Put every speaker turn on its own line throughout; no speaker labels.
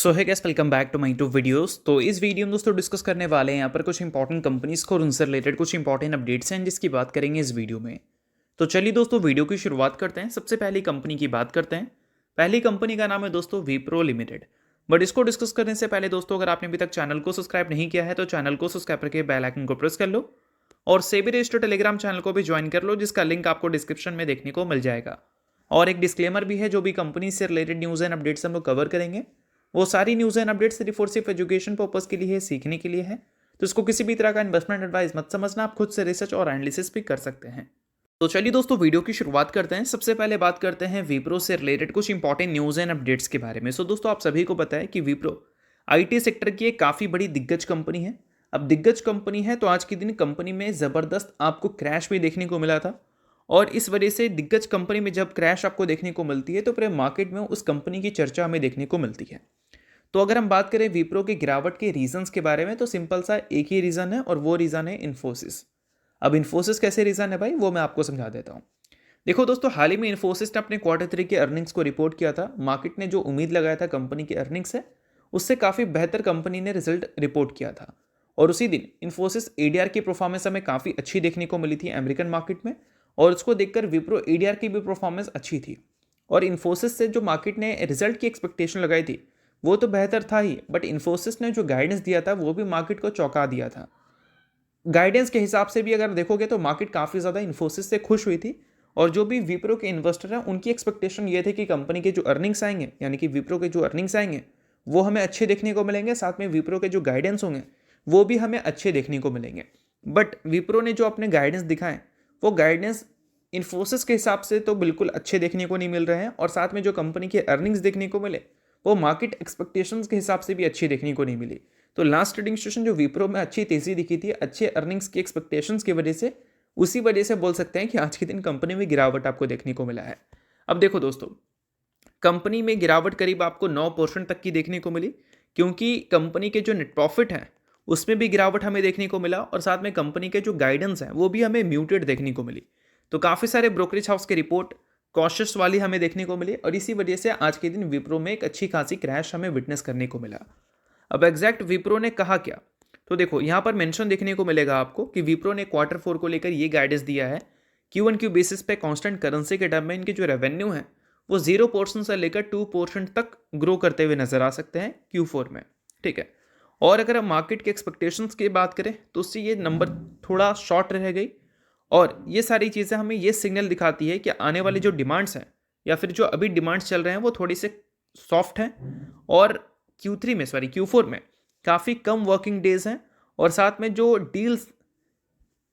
सो है guys welcome back to my to videos. तो इस वीडियो में दोस्तों डिस्कस करने वाले हैं यहाँ पर कुछ इंपॉर्टेंट कंपनीज को और उनसे रिलेटेड कुछ इंपॉर्टेंट अपडेट्स हैं जिसकी बात करेंगे इस वीडियो में। तो चलिए दोस्तों वीडियो की शुरुआत करते हैं। सबसे पहली कंपनी की बात करते हैं। पहली कंपनी का नाम है दोस्तों विप्रो लिमिटेड। बट इसको डिस्कस करने से पहले दोस्तों अगर आपने अभी तक चैनल को सब्सक्राइब नहीं किया है तो चैनल को सब्सक्राइब करके बेल आइकन को प्रेस कर लो और सेबी रजिस्टर्ड टेलीग्राम चैनल को भी ज्वाइन कर लो जिसका लिंक आपको डिस्क्रिप्शन में देखने को मिल जाएगा। और एक डिस्क्लेमर भी है, जो भी कंपनी से रिलेटेड न्यूज़ एंड अपडेट्स हम लोग कवर करेंगे वो सारी न्यूज़ एंड अपडेट्स सिर्फ एजुकेशन पर्पस के लिए है, सीखने के लिए है। तो इसको किसी भी तरह का इन्वेस्टमेंट एडवाइस मत समझना, आप खुद से रिसर्च और एनालिसिस भी कर सकते हैं। तो चलिए दोस्तों वीडियो की शुरुआत करते हैं। सबसे पहले बात करते हैं विप्रो से रिलेटेड कुछ इंपॉर्टेंट न्यूज़ एंड अपडेट्स के बारे में। सो दोस्तों आप सभी को पता है कि विप्रो आईटी सेक्टर की एक काफ़ी बड़ी दिग्गज कंपनी है। अब दिग्गज कंपनी है तो आज के दिन कंपनी में ज़बरदस्त आपको क्रैश भी देखने को मिला था। और इस वजह से दिग्गज कंपनी में जब क्रैश आपको देखने को मिलती है तो पूरे मार्केट में उस कंपनी की चर्चा हमें देखने को मिलती है। तो अगर हम बात करें विप्रो की गिरावट के रीजंस के बारे में तो सिंपल सा एक ही रीज़न है और वो रीज़न है इन्फोसिस। अब इन्फोसिस कैसे रीज़न है भाई, वो मैं आपको समझा देता हूँ। देखो दोस्तों, हाल ही में इन्फोसिस ने अपने Q3 के अर्निंग्स को रिपोर्ट किया था। मार्केट ने जो उम्मीद लगाया था कंपनी के अर्निंग्स से, उससे काफ़ी बेहतर कंपनी ने रिजल्ट रिपोर्ट किया था। और उसी दिन इन्फोसिस एडीआर की परफॉर्मेंस हमें काफ़ी अच्छी देखने को मिली थी अमेरिकन मार्केट में, और उसको देखकर विप्रो एडीआर की भी परफॉर्मेंस अच्छी थी। और इन्फोसिस से जो मार्केट ने रिजल्ट की एक्सपेक्टेशन लगाई थी वो तो बेहतर था ही, बट इन्फोसिस ने जो गाइडेंस दिया था वो भी मार्केट को चौंका दिया था। गाइडेंस के हिसाब से भी अगर देखोगे तो मार्केट काफ़ी ज़्यादा इन्फोसिस से खुश हुई थी। और जो भी विप्रो के इन्वेस्टर हैं उनकी एक्सपेक्टेशन ये थे कि कंपनी के जो अर्निंग्स आएंगे, यानी कि विप्रो के जो अर्निंग्स आएंगे वो हमें अच्छे देखने को मिलेंगे, साथ में विप्रो के जो गाइडेंस होंगे वो भी हमें अच्छे देखने को मिलेंगे। बट विप्रो ने जो अपने गाइडेंस दिखाएं वो गाइडेंस इन्फोसिस के हिसाब से तो बिल्कुल अच्छे देखने को नहीं मिल रहे हैं, और साथ में जो कंपनी के अर्निंग्स देखने को मिले वो मार्केट एक्सपेक्टेशंस के हिसाब से भी अच्छी देखने को नहीं मिली। तो लास्ट ट्रेडिंग सेशन जो विप्रो में अच्छी तेजी दिखी थी अच्छे अर्निंग्स की एक्सपेक्टेशंस की वजह से, उसी वजह से बोल सकते हैं कि आज के दिन कंपनी में गिरावट आपको देखने को मिला है। अब देखो दोस्तों, कंपनी में गिरावट करीब आपको 9% तक की देखने को मिली, क्योंकि कंपनी के जो नेट प्रॉफिट हैं उसमें भी गिरावट हमें देखने को मिला, और साथ में कंपनी के जो गाइडेंस हैं वो भी हमें म्यूटेड देखने को मिली। तो काफ़ी सारे ब्रोकरेज हाउस की रिपोर्ट कॉशियस वाली हमें देखने को मिली, और इसी वजह से आज के दिन विप्रो में एक अच्छी खासी क्रैश हमें विटनेस करने को मिला। अब एग्जैक्ट विप्रो ने कहा क्या, तो देखो यहाँ पर मेंशन देखने को मिलेगा आपको कि विप्रो ने Q4 को लेकर ये गाइडेंस दिया है। Q1Q बेसिस पे कांस्टेंट करेंसी के टर्म में इनके जो रेवेन्यू है वो 0% से लेकर 2% तक ग्रो करते हुए नजर आ सकते हैं Q4 में, ठीक है। और अगर हम मार्केट के एक्सपेक्टेशंस की बात करें तो उससे ये नंबर थोड़ा शॉर्ट रह गई, और ये सारी चीज़ें हमें ये सिग्नल दिखाती है कि आने वाली जो डिमांड्स हैं या फिर जो अभी डिमांड्स चल रहे हैं वो थोड़ी से सॉफ्ट हैं, और Q4 में काफ़ी कम वर्किंग डेज हैं, और साथ में जो डील्स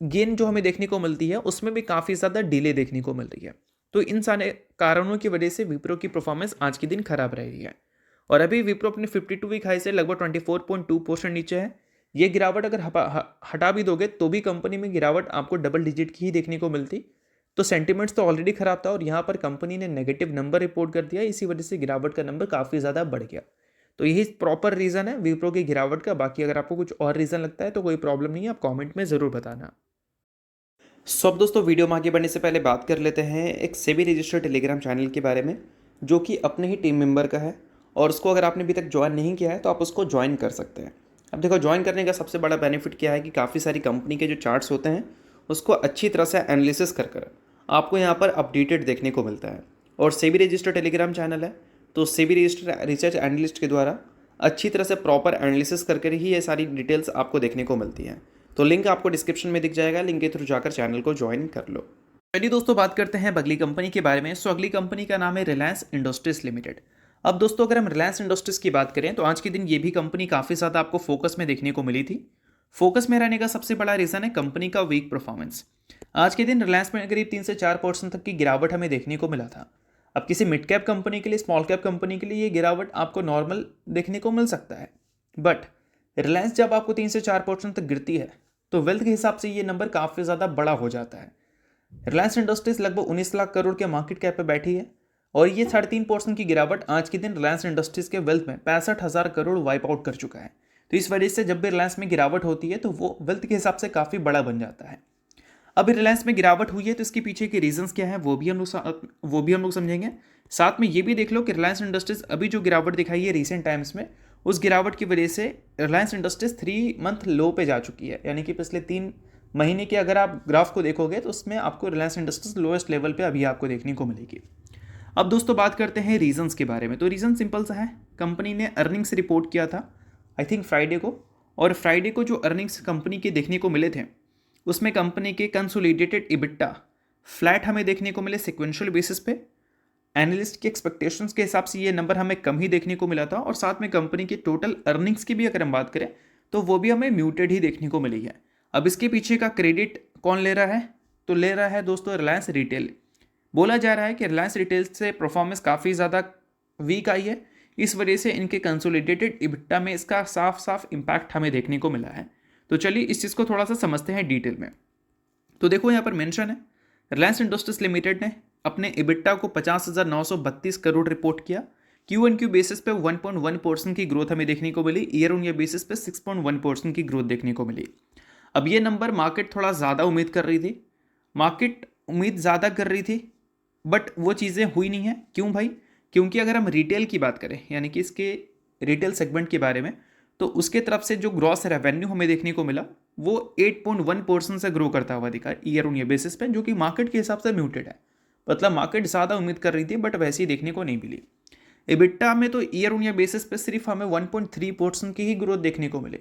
गेन जो हमें देखने को मिलती है उसमें भी काफ़ी ज़्यादा डिले देखने को मिल रही है। तो इन सारे कारणों की वजह से विप्रो की परफॉर्मेंस आज के दिन खराब रही है, और अभी विप्रो अपने 52 वीक हाई से लगभग 24.2% नीचे है। ये गिरावट अगर हटा भी दोगे तो भी कंपनी में गिरावट आपको डबल डिजिट की ही देखने को मिलती। तो सेंटिमेंट्स तो ऑलरेडी खराब था, और यहाँ पर कंपनी ने नेगेटिव नंबर रिपोर्ट कर दिया, इसी वजह से गिरावट का नंबर काफ़ी ज़्यादा बढ़ गया। तो यही प्रॉपर रीज़न है विप्रो की गिरावट का। बाकी अगर आपको कुछ और रीज़न लगता है तो कोई प्रॉब्लम नहीं है, आप कमेंट में ज़रूर बताना। सो अब दोस्तों वीडियो में आगे बढ़ने से पहले बात कर लेते हैं एक सेबी रजिस्टर्ड टेलीग्राम चैनल के बारे में, जो कि अपने ही टीम मेंबर का है, और उसको अगर आपने अभी तक ज्वाइन नहीं किया है तो आप उसको ज्वाइन कर सकते हैं। अब देखो, ज्वाइन करने का सबसे बड़ा बेनिफिट क्या है कि काफ़ी सारी कंपनी के जो चार्ट्स होते हैं उसको अच्छी तरह से एनालिसिस कर आपको यहाँ पर अपडेटेड देखने को मिलता है। और सेबी रजिस्टर्ड टेलीग्राम चैनल है तो सेबी रजिस्टर्ड रिसर्च एनालिस्ट के द्वारा अच्छी तरह से प्रॉपर एनालिसिस करके ही ये सारी डिटेल्स आपको देखने को मिलती हैं। तो लिंक आपको डिस्क्रिप्शन में दिख जाएगा, लिंक के थ्रू जाकर चैनल को ज्वाइन कर लो। चलिए दोस्तों बात करते हैं अगली कंपनी के बारे में। सो अगली कंपनी का नाम है रिलायंस इंडस्ट्रीज लिमिटेड। अब दोस्तों अगर हम रिलायंस इंडस्ट्रीज की बात करें तो आज के दिन ये भी कंपनी काफ़ी ज़्यादा आपको फोकस में देखने को मिली थी। फोकस में रहने का सबसे बड़ा रीज़न है कंपनी का वीक परफॉर्मेंस। आज के दिन रिलायंस में करीब 3 से 4% तक की गिरावट हमें देखने को मिला था। अब किसी मिड कैप कंपनी के लिए, स्मॉल कैप कंपनी के लिए ये गिरावट आपको नॉर्मल देखने को मिल सकता है, बट रिलायंस जब आपको 3 से 4% तक गिरती है तो वेल्थ के हिसाब से ये नंबर काफ़ी ज़्यादा बड़ा हो जाता है। रिलायंस इंडस्ट्रीज लगभग 19 लाख करोड़ के मार्केट कैप पे बैठी है, और ये 3.5% की गिरावट आज के दिन रिलायंस इंडस्ट्रीज के वेल्थ में 65,000 करोड़ वाइप आउट कर चुका है। तो इस वजह से जब भी रिलायंस में गिरावट होती है तो वो वेल्थ के हिसाब से काफ़ी बड़ा बन जाता है। अभी रिलायंस में गिरावट हुई है तो इसके पीछे के रीजंस क्या है वो भी हम लोग समझेंगे। साथ में ये भी देख लो कि रिलायंस इंडस्ट्रीज अभी जो गिरावट दिखाई है रिसेंट टाइम्स में, उस गिरावट की वजह से रिलायंस इंडस्ट्रीज 3 मंथ लो पे जा चुकी है, यानी कि पिछले 3 महीने के अगर आप ग्राफ को देखोगे तो उसमें आपको रिलायंस इंडस्ट्रीज लोएस्ट लेवल पे अभी आपको देखने को मिलेगी। अब दोस्तों बात करते हैं रीजंस के बारे में। तो रीज़न सिंपल सा है, कंपनी ने अर्निंग्स रिपोर्ट किया था आई थिंक फ्राइडे को, और फ्राइडे को जो अर्निंग्स कंपनी के देखने को मिले थे उसमें कंपनी के कंसोलिडेटेड इबिट्टा फ्लैट हमें देखने को मिले सिक्वेंशियल बेसिस पे। एनालिस्ट के एक्सपेक्टेशंस के हिसाब से ये नंबर हमें कम ही देखने को मिला था, और साथ में कंपनी की टोटल अर्निंग्स की भी अगर हम बात करें तो वो भी हमें म्यूटेड ही देखने को मिली है। अब इसके पीछे का क्रेडिट कौन ले रहा है? तो ले रहा है दोस्तों रिलायंस रिटेल। बोला जा रहा है कि रिलायंस रिटेल से परफॉर्मेंस काफ़ी ज़्यादा वीक आई है, इस वजह से इनके कंसोलिडेटेड इबिट्टा में इसका साफ साफ इम्पैक्ट हमें देखने को मिला है। तो चलिए इस चीज़ को थोड़ा सा समझते हैं डिटेल में। तो देखो यहाँ पर मेंशन है, रिलायंस इंडस्ट्रीज लिमिटेड ने अपने इबिट्टा को 50,932 करोड़ रिपोर्ट किया। Q1Q बेसिस पे 1.1% की ग्रोथ हमें देखने को मिली, ईयर ऑन ईयर बेसिस पे 6.1% की ग्रोथ देखने को मिली। अब ये नंबर मार्केट थोड़ा ज़्यादा उम्मीद कर रही थी, मार्केट उम्मीद ज़्यादा कर रही थी, बट वो चीज़ें हुई नहीं है। क्यों भाई? क्योंकि अगर हम रिटेल की बात करें, यानी कि इसके रिटेल सेगमेंट के बारे में, तो उसके तरफ से जो ग्रॉस रेवेन्यू हमें देखने को मिला वो 8.1% से ग्रो करता हुआ दिखा ईयर ऑन ईयर बेसिस पे, जो कि मार्केट के हिसाब से म्यूटेड है। मतलब मार्केट ज़्यादा उम्मीद कर रही थी बट वैसे ही देखने को नहीं मिली। इबिट्टा में तो ईयर ऑन ईयर बेसिस पे सिर्फ हमें 1.3% की ही ग्रोथ देखने को मिले,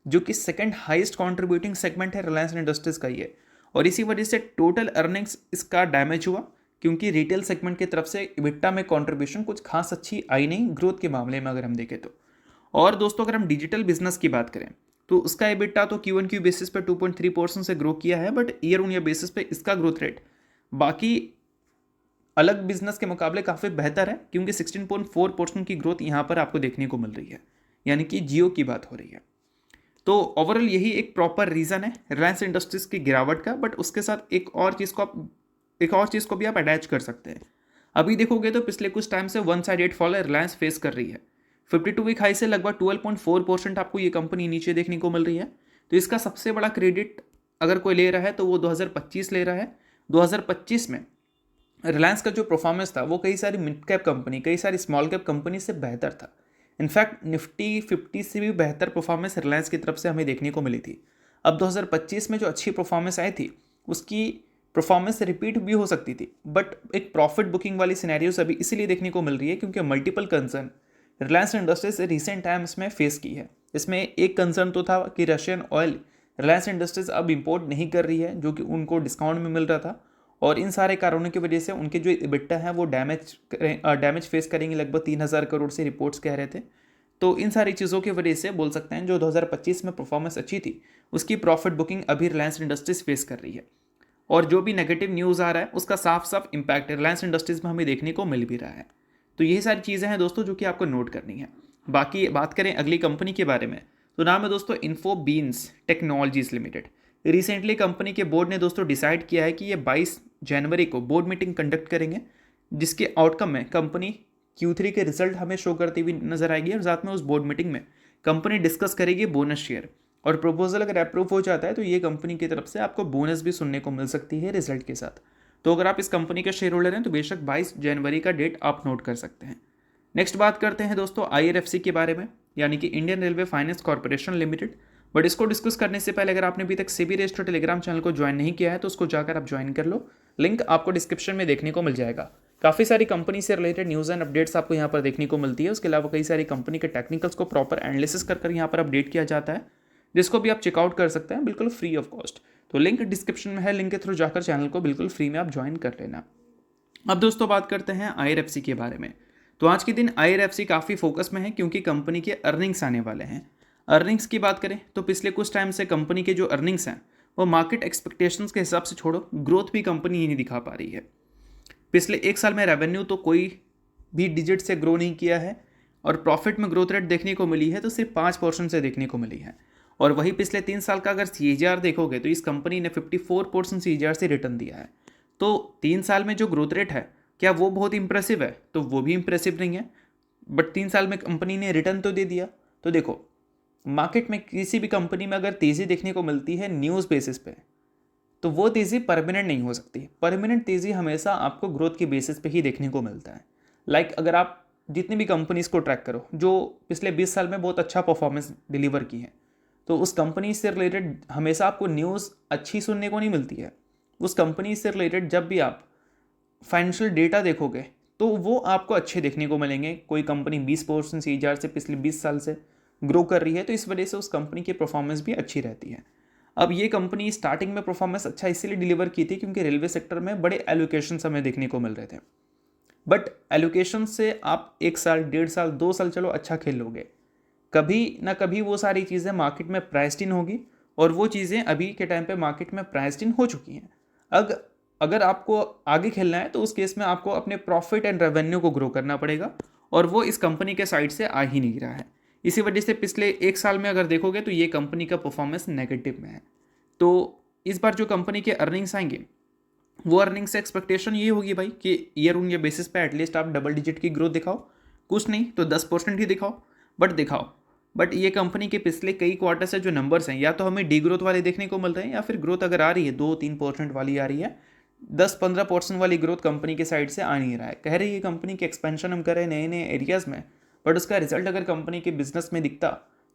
जो कि सेकंड हाईएस्ट कंट्रीब्यूटिंग सेगमेंट है रिलायंस इंडस्ट्रीज का ये। और इसी वजह से टोटल अर्निंग्स इसका डैमेज हुआ, क्योंकि रिटेल सेगमेंट की तरफ से इबिट्टा में कंट्रीब्यूशन कुछ खास अच्छी आई नहीं ग्रोथ के मामले में अगर हम देखें तो। और दोस्तों अगर हम डिजिटल बिजनेस की बात करें तो उसका इबिट्टा तो Q1Q बेसिस पे 2.3% से ग्रो किया है, but year on year basis पे इसका ग्रोथ रेट बाकी अलग बिजनेस के मुकाबले काफ़ी बेहतर है, क्योंकि 16.4% की ग्रोथ यहाँ पर आपको देखने को मिल रही है, यानी कि जियो की बात हो रही है। तो ओवरऑल यही एक प्रॉपर रीज़न है रिलायंस इंडस्ट्रीज की गिरावट का, बट उसके साथ एक और चीज़ को भी आप अटैच कर सकते हैं। अभी देखोगे तो पिछले कुछ टाइम से one sided fall Reliance face कर रही है। 52 वीक हाई से लगभग 12.4% आपको ये कंपनी नीचे देखने को मिल रही है। तो इसका सबसे बड़ा क्रेडिट अगर कोई ले रहा है तो वो 2025 ले रहा है। 2025 में रिलायंस का जो परफॉर्मेंस था वो कई सारी मिड कैप कंपनी, कई सारी स्मॉल कैप कंपनी से बेहतर था। इनफैक्ट निफ्टी 50 से भी बेहतर परफॉर्मेंस रिलायंस की तरफ से हमें देखने को मिली थी। अब 2025 में जो अच्छी परफॉर्मेंस आई थी उसकी परफॉर्मेंस रिपीट भी हो सकती थी, बट एक प्रॉफिट बुकिंग वाली सिनेरियोस अभी इसीलिए देखने को मिल रही है क्योंकि multiple concern Reliance industries recent times में फेस की है। इसमें एक कंसर्न तो था कि रशियन ऑयल रिलायंस इंडस्ट्रीज अब इंपोर्ट नहीं कर रही है, जो कि उनको डिस्काउंट में मिल रहा था, और इन सारे कारणों की वजह से उनके जो इबिट्टा है वो डैमेज फेस करेंगे, लगभग 3,000 करोड़ से रिपोर्ट्स कह रहे थे। तो इन सारी चीज़ों की वजह से बोल सकते हैं जो 2025 में परफॉर्मेंस अच्छी थी उसकी प्रॉफिट बुकिंग अभी रिलायंस इंडस्ट्रीज फेस कर रही है, और जो भी नेगेटिव न्यूज़ आ रहा है उसका साफ साफ इम्पैक्ट रिलायंस इंडस्ट्रीज में हमें देखने को मिल भी रहा है। तो यही सारी चीज़ें हैं दोस्तों जो कि आपको नोट करनी है। बाकी बात करें अगली कंपनी के बारे में, तो नाम है दोस्तों InfoBeans technologies limited. Recently company के बोर्ड ने दोस्तों डिसाइड किया है कि ये 22 जनवरी को बोर्ड मीटिंग कंडक्ट करेंगे, जिसके आउटकम में कंपनी Q3 के रिजल्ट हमें शो करती हुई नजर आएगी, और साथ में उस बोर्ड मीटिंग में कंपनी डिस्कस करेगी बोनस शेयर, और प्रपोजल अगर अप्रूव हो जाता है तो ये कंपनी की तरफ से आपको बोनस भी सुनने को मिल सकती है रिजल्ट के साथ। तो अगर आप इस कंपनी के शेयर होल्डर हैं तो बेशक 22 जनवरी का डेट आप नोट कर सकते हैं। नेक्स्ट बात करते हैं दोस्तों IRFC के बारे में, यानी कि Indian railway finance corporation limited. But इसको डिस्कस करने से पहले अगर आपने अभी तक सेबी रजिस्टर्ड टेलीग्राम चैनल को ज्वाइन नहीं किया है तो उसको जाकर आप ज्वाइन कर लो, लिंक आपको डिस्क्रिप्शन में देखने को मिल जाएगा। काफ़ी सारी कंपनी से रिलेटेड न्यूज़ एंड अपडेट्स आपको यहाँ पर देखने को मिलती है। उसके अलावा कई सारी कंपनी के टेक्निकल्स को प्रॉपर एनालिसिस कर यहाँ पर अपडेट किया जाता है, जिसको भी आप चेकआउट कर सकते हैं बिल्कुल फ्री ऑफ कॉस्ट। तो लिंक डिस्क्रिप्शन में है, लिंक के थ्रू जाकर चैनल को बिल्कुल फ्री में आप ज्वाइन कर लेना। अब दोस्तों बात करते हैं IRFC के बारे में। तो आज के दिन IRFC काफ़ी फोकस में है क्योंकि कंपनी के अर्निंग्स आने वाले हैं। अर्निंग्स की बात करें तो पिछले कुछ टाइम से कंपनी के जो अर्निंग्स हैं वो मार्केट एक्सपेक्टेशंस के हिसाब से छोड़ो, ग्रोथ भी कंपनी नहीं दिखा पा रही है। पिछले एक साल में रेवेन्यू तो कोई भी डिजिट से ग्रो नहीं किया है, और प्रॉफिट में ग्रोथ रेट देखने को मिली है तो सिर्फ 5% से देखने को मिली है। और वही पिछले 3 साल का अगर CAGR देखोगे तो इस कंपनी ने 54% CAGR से रिटर्न दिया है। तो 3 साल में जो ग्रोथ रेट है क्या वो बहुत इंप्रेसिव है? तो वो भी इंप्रेसिव नहीं है, बट 3 साल में कंपनी ने रिटर्न तो दे दिया। तो देखो मार्केट में किसी भी कंपनी में अगर तेज़ी देखने को मिलती है न्यूज़ बेसिस पे, तो वो तेज़ी परमानेंट नहीं हो सकती। परमानेंट तेज़ी हमेशा आपको ग्रोथ के बेसिस पे ही देखने को मिलता है। लाइक अगर आप जितनी भी कंपनीज को ट्रैक करो जो पिछले 20 साल में बहुत अच्छा परफॉर्मेंस डिलीवर की है, तो उस कंपनी से रिलेटेड हमेशा आपको न्यूज़ अच्छी सुनने को नहीं मिलती है। उस कंपनी से रिलेटेड जब भी आप फाइनेंशियल डेटा देखोगे तो वो आपको अच्छे देखने को मिलेंगे। कोई कंपनी 20% CAGR से पिछले 20 साल से ग्रो कर रही है तो इस वजह से उस कंपनी की परफॉर्मेंस भी अच्छी रहती है। अब ये कंपनी स्टार्टिंग में परफॉर्मेंस अच्छा इसीलिए डिलीवर की थी क्योंकि रेलवे सेक्टर में बड़े एलोकेशन हमें देखने को मिल रहे थे। बट एलोकेशन से आप 1 साल, 1.5 साल, 2 साल चलो अच्छा खेल लोगे, कभी ना कभी वो सारी चीज़ें मार्केट में प्राइस्ड इन होगी और वो चीज़ें अभी के टाइम पे मार्केट में प्राइस्ड इन हो चुकी हैं। अगर आपको आगे खेलना है तो उस केस में आपको अपने प्रॉफिट एंड रेवेन्यू को ग्रो करना पड़ेगा और वो इस कंपनी के साइड से आ ही नहीं रहा है। इसी वजह से पिछले 1 साल में अगर देखोगे तो ये कंपनी का परफॉर्मेंस नेगेटिव में है। तो इस बार जो कंपनी के अर्निंग्स आएंगे वो अर्निंग्स से एक्सपेक्टेशन ये होगी भाई कि ईयर ऑन ईयर बेसिस पे एटलीस्ट आप डबल डिजिट की ग्रोथ दिखाओ, कुछ नहीं तो 10% ही दिखाओ, बट दिखाओ। बट ये कंपनी के पिछले कई क्वार्टर से जो नंबर्स हैं या तो हमें डी ग्रोथ वाले देखने को मिल रहे हैं या फिर ग्रोथ अगर आ रही है 2-3% वाली आ रही है, 10-15% वाली ग्रोथ कंपनी के साइड से आ नहीं रहा है। कह रही है कंपनी की एक्सपेंशन हम करें नए नए एरियाज़ में, बट उसका रिजल्ट अगर कंपनी के बिजनेस में दिखता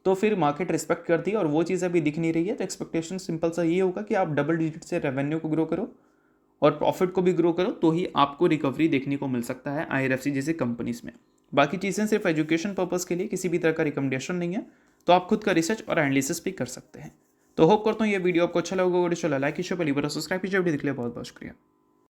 तो फिर मार्केट रिस्पेक्ट करती है और वो चीज़ अभी दिख नहीं रही है। तो एक्सपेक्टेशन सिंपल सा ये होगा कि आप डबल डिजिट से रेवेन्यू को ग्रो करो और प्रॉफिट को भी ग्रो करो तो ही आपको रिकवरी देखने को मिल सकता है IRFC जैसी कंपनीज में। बाकी चीज़ें सिर्फ एजुकेशन पर्पज़ के लिए, किसी भी तरह का रिकमेंडेशन नहीं है, तो आप खुद का रिसर्च और एनालिसिस भी कर सकते हैं। तो होप करता हूँ ये वीडियो आपको अच्छा लगा। अगर चला लाइक कीजिए, पहली बार सब्सक्राइब कीजिए। वीडियो दिखने बहुत बहुत शुक्रिया।